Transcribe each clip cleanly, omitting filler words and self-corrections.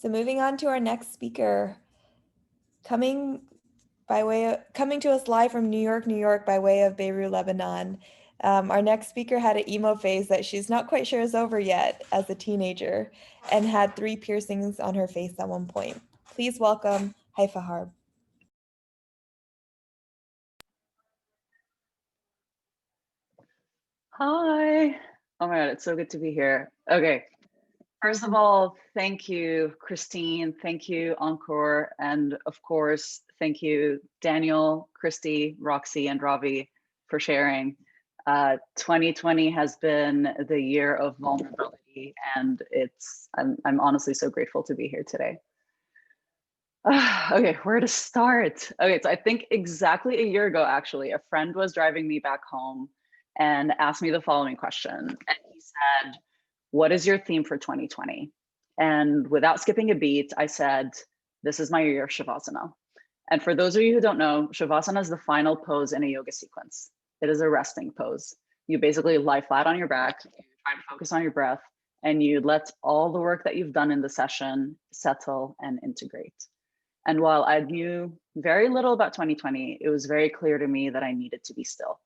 So moving on to our next speaker, coming to us live from New York, New York by way of Beirut, Lebanon. Our next speaker had an emo phase that she's not quite sure is over yet as a teenager and had 3 piercings on her face at one point. Please welcome Haifa Harb. Hi. Oh my God, it's so good to be here. Okay. First of all, thank you, Christine. Thank you, Encore. And of course, thank you, Daniel, Christy, Roxy, and Ravi for sharing. 2020 has been the year of vulnerability, and I'm honestly so grateful to be here today. Okay, where to start? Okay, so I think exactly a year ago, actually, a friend was driving me back home and asked me the following question. And he said, "What is your theme for 2020?" And without skipping a beat, I said, "This is my year of Shavasana." And for those of you who don't know, Shavasana is the final pose in a yoga sequence. It is a resting pose. You basically lie flat on your back, you try to focus on your breath, and you let all the work that you've done in the session settle and integrate. And while I knew very little about 2020, it was very clear to me that I needed to be still.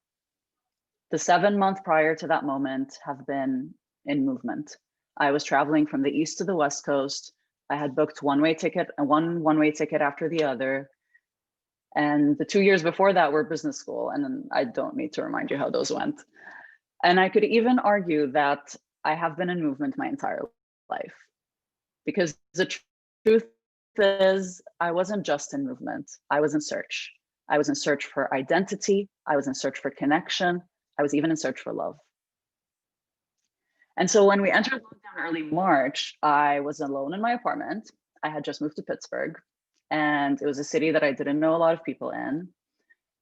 The 7 months prior to that moment have been in movement. I was traveling from the East to the West Coast. I had booked one-way ticket and one-way ticket after the other. And the 2 years before that were business school. And then I don't need to remind you how those went. And I could even argue that I have been in movement my entire life. Because the truth is, I wasn't just in movement. I was in search. I was in search for identity. I was in search for connection. I was even in search for love. And so when we entered lockdown early March, I was alone in my apartment. I had just moved to Pittsburgh, and it was a city that I didn't know a lot of people in.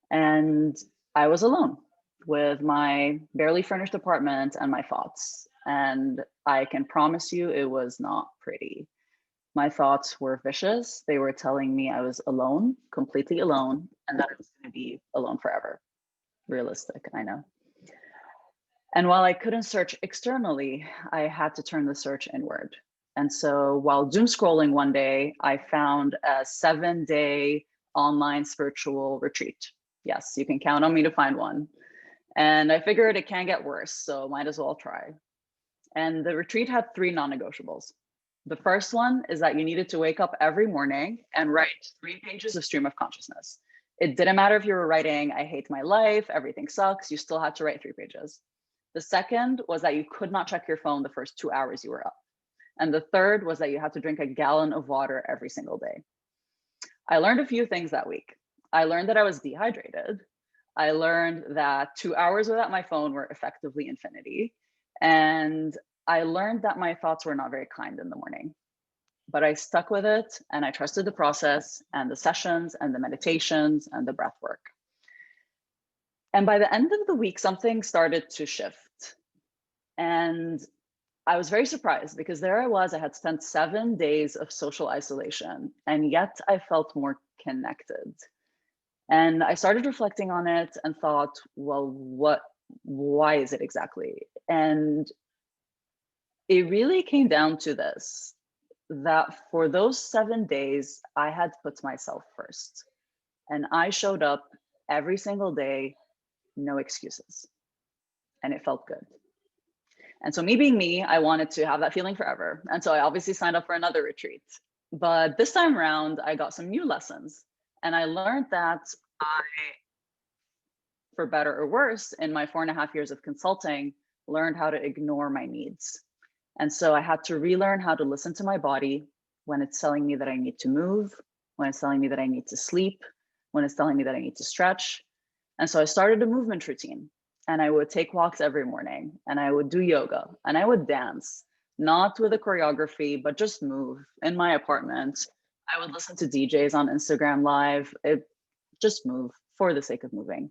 And I was alone with my barely furnished apartment and my thoughts. And I can promise you it was not pretty. My thoughts were vicious. They were telling me I was alone, completely alone, and that I was going to be alone forever. Realistic, I know. And while I couldn't search externally, I had to turn the search inward. And so while doom scrolling one day, I found a 7-day online spiritual retreat. Yes, you can count on me to find one. And I figured it can't get worse, so might as well try. And the retreat had 3 non-negotiables. The first one is that you needed to wake up every morning and write 3 pages of stream of consciousness. It didn't matter if you were writing, "I hate my life, everything sucks," you still had to write 3 pages. The second was that you could not check your phone the first 2 hours you were up. And the third was that you had to drink a gallon of water every single day. I learned a few things that week. I learned that I was dehydrated. I learned that 2 hours without my phone were effectively infinity. And I learned that my thoughts were not very kind in the morning. But I stuck with it, and I trusted the process and the sessions and the meditations and the breath work. And by the end of the week, something started to shift. And I was very surprised because there I was, I had spent 7 days of social isolation, and yet I felt more connected. And I started reflecting on it and thought, well, why is it exactly? And it really came down to this, that for those 7 days, I had put myself first. And I showed up every single day, no excuses. And it felt good. And so me being me, I wanted to have that feeling forever. And so I obviously signed up for another retreat. But this time around, I got some new lessons. And I learned that for better or worse, in my 4.5 years of consulting, learned how to ignore my needs. And so I had to relearn how to listen to my body when it's telling me that I need to move, when it's telling me that I need to sleep, when it's telling me that I need to stretch. And so I started a movement routine, and I would take walks every morning, and I would do yoga, and I would dance, not with a choreography, but just move in my apartment. I would listen to DJs on Instagram Live, just move for the sake of moving.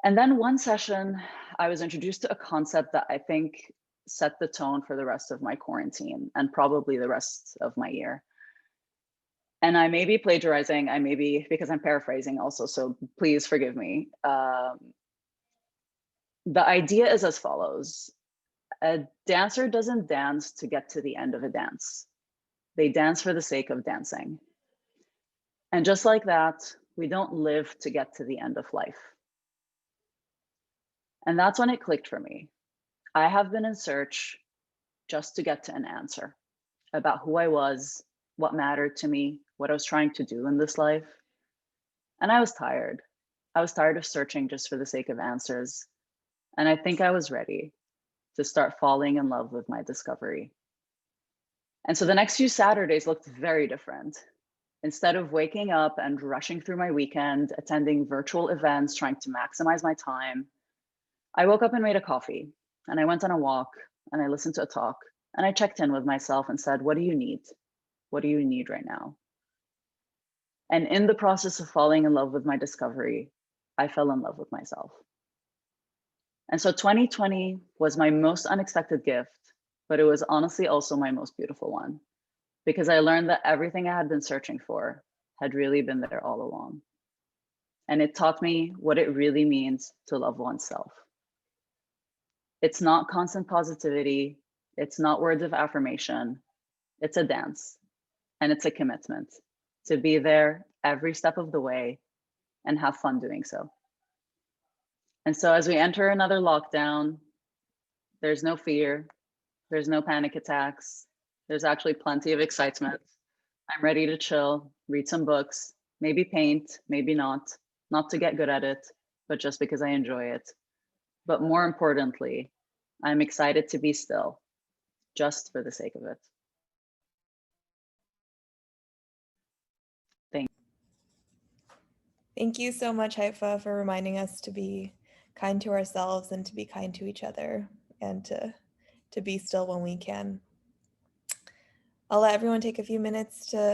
And then one session, I was introduced to a concept that I think set the tone for the rest of my quarantine and probably the rest of my year. And I may be plagiarizing, I may be, because I'm paraphrasing also, so please forgive me. The idea is as follows. A dancer doesn't dance to get to the end of a dance. They dance for the sake of dancing. And just like that, we don't live to get to the end of life. And that's when it clicked for me. I have been in search just to get to an answer about who I was, what mattered to me, what I was trying to do in this life. And I was tired. I was tired of searching just for the sake of answers. And I think I was ready to start falling in love with my discovery. And so the next few Saturdays looked very different. Instead of waking up and rushing through my weekend, attending virtual events, trying to maximize my time, I woke up and made a coffee, and I went on a walk, and I listened to a talk, and I checked in with myself and said, what do you need? What do you need right now? And in the process of falling in love with my discovery, I fell in love with myself. And so 2020 was my most unexpected gift, but it was honestly also my most beautiful one, because I learned that everything I had been searching for had really been there all along. And it taught me what it really means to love oneself. It's not constant positivity. It's not words of affirmation. It's a dance, and it's a commitment to be there every step of the way and have fun doing so. And so as we enter another lockdown, there's no fear, there's no panic attacks. There's actually plenty of excitement. I'm ready to chill, read some books, maybe paint, maybe not to get good at it, but just because I enjoy it. But more importantly, I'm excited to be still, just for the sake of it. Thank Thank you so much, Haifa, for reminding us to be kind to ourselves and to be kind to each other and to be still when we can. I'll let everyone take a few minutes to